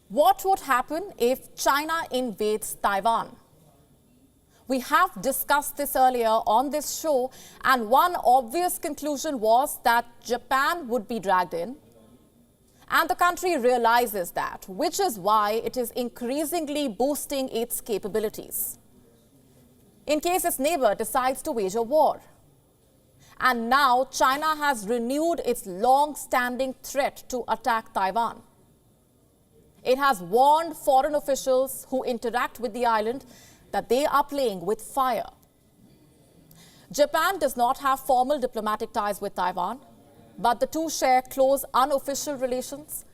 What would happen if China invades Taiwan? We have discussed this earlier on this show, and one obvious conclusion was that Japan would be dragged in. And the country realizes that, which is why it is increasingly boosting its capabilities in case its neighbor decides to wage a war. And now China has renewed its long-standing threat to attack Taiwan. It has warned foreign officials who interact with the island that they are playing with fire. Japan does not have formal diplomatic ties with Taiwan, but the two share close unofficial relations.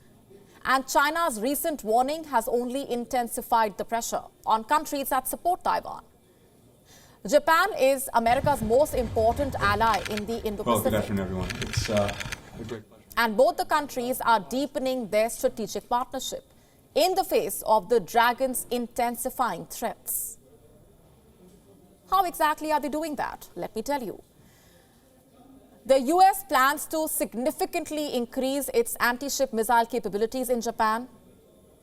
And China's recent warning has only intensified the pressure on countries that support Taiwan. Japan is America's most important ally in the Indo-Pacific. Well, good afternoon, everyone. It's a great pleasure. And both the countries are deepening their strategic partnership in the face of the dragon's intensifying threats. How exactly are they doing that? Let me tell you. The US plans to significantly increase its anti-ship missile capabilities in Japan.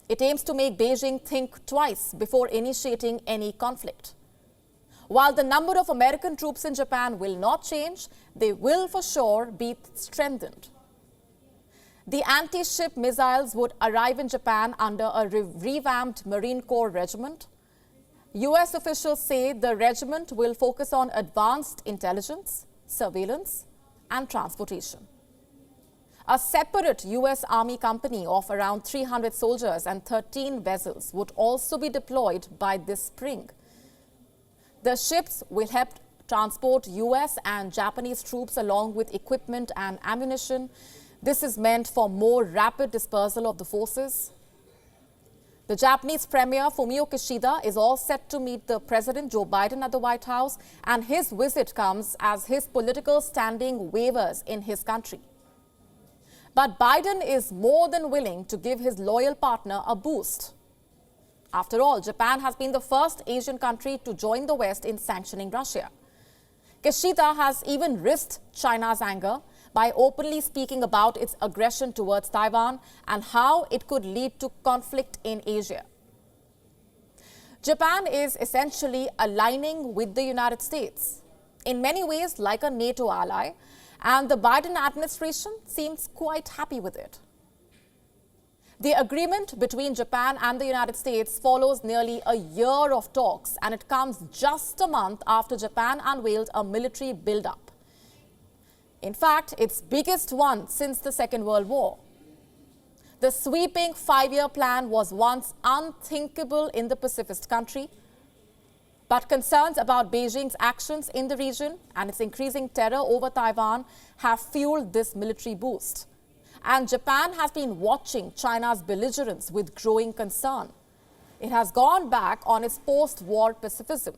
It aims to make Beijing think twice before initiating any conflict. While the number of American troops in Japan will not change, they will for sure be strengthened. The anti-ship missiles would arrive in Japan under a revamped Marine Corps regiment. US officials say the regiment will focus on advanced intelligence, surveillance, and transportation. A separate US Army company of around 300 soldiers and 13 vessels would also be deployed by this spring. The ships will help transport US and Japanese troops along with equipment and ammunition. This is meant for more rapid dispersal of the forces. The Japanese Premier Fumio Kishida is all set to meet the President Joe Biden at the White House, and his visit comes as his political standing wavers in his country. But Biden is more than willing to give his loyal partner a boost. After all, Japan has been the first Asian country to join the West in sanctioning Russia. Kishida has even risked China's anger by openly speaking about its aggression towards Taiwan and how it could lead to conflict in Asia. Japan is essentially aligning with the United States, in many ways like a NATO ally, and the Biden administration seems quite happy with it. The agreement between Japan and the United States follows nearly a year of talks, and it comes just a month after Japan unveiled a military buildup. In fact, its biggest one since the Second World War. The sweeping 5-year plan was once unthinkable in the pacifist country, but concerns about Beijing's actions in the region and its increasing terror over Taiwan have fueled this military boost. And Japan has been watching China's belligerence with growing concern. It has gone back on its post-war pacifism.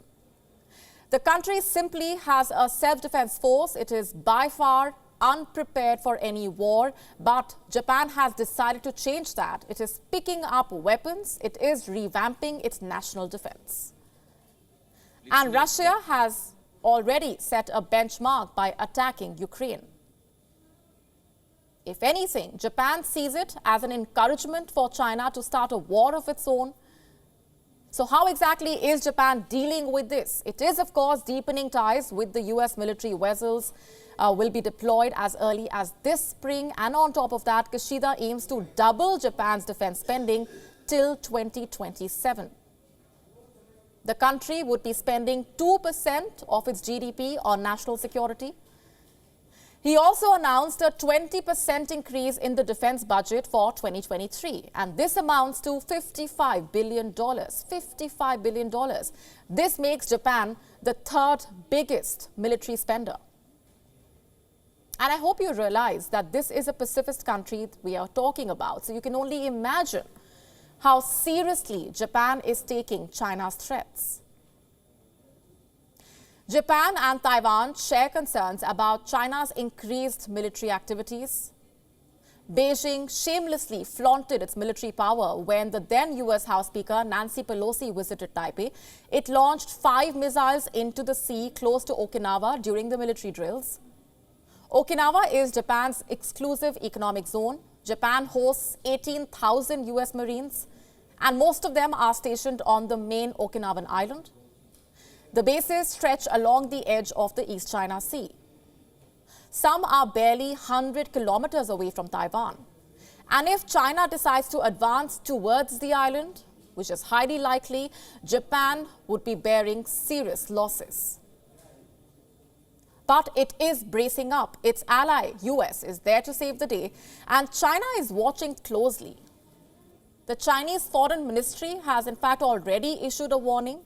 The country simply has a self-defense force. It is by far unprepared for any war, but Japan has decided to change that. It is picking up weapons. It is revamping its national defense. And Russia has already set a benchmark by attacking Ukraine. If anything, Japan sees it as an encouragement for China to start a war of its own. So how exactly is Japan dealing with this? It is, of course, deepening ties with the US military vessels will be deployed as early as this spring. And on top of that, Kishida aims to double Japan's defense spending till 2027. The country would be spending 2% of its GDP on national security. He also announced a 20% increase in the defense budget for 2023, and this amounts to $55 billion. $55 billion. This makes Japan the third biggest military spender. And I hope you realize that this is a pacifist country we are talking about, so you can only imagine how seriously Japan is taking China's threats. Japan and Taiwan share concerns about China's increased military activities. Beijing shamelessly flaunted its military power when the then US House Speaker Nancy Pelosi visited Taipei. It launched 5 missiles into the sea close to Okinawa during the military drills. Okinawa is Japan's exclusive economic zone, Japan hosts 18,000 US Marines, and most of them are stationed on the main Okinawan island. The bases stretch along the edge of the East China Sea. Some are barely 100 kilometers away from Taiwan. And if China decides to advance towards the island, which is highly likely, Japan would be bearing serious losses. But it is bracing up. Its ally, US, is there to save the day, and China is watching closely. The Chinese Foreign Ministry has in fact already issued a warning.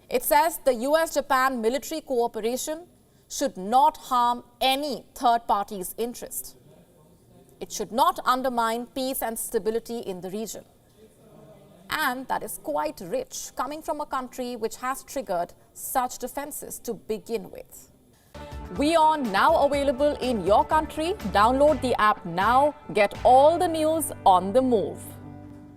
It says the US-Japan military cooperation should not harm any third party's interest. It should not undermine peace and stability in the region. And that is quite rich, coming from a country which has triggered such defenses to begin with. WION now available in your country. Download the app now. Get all the news on the move.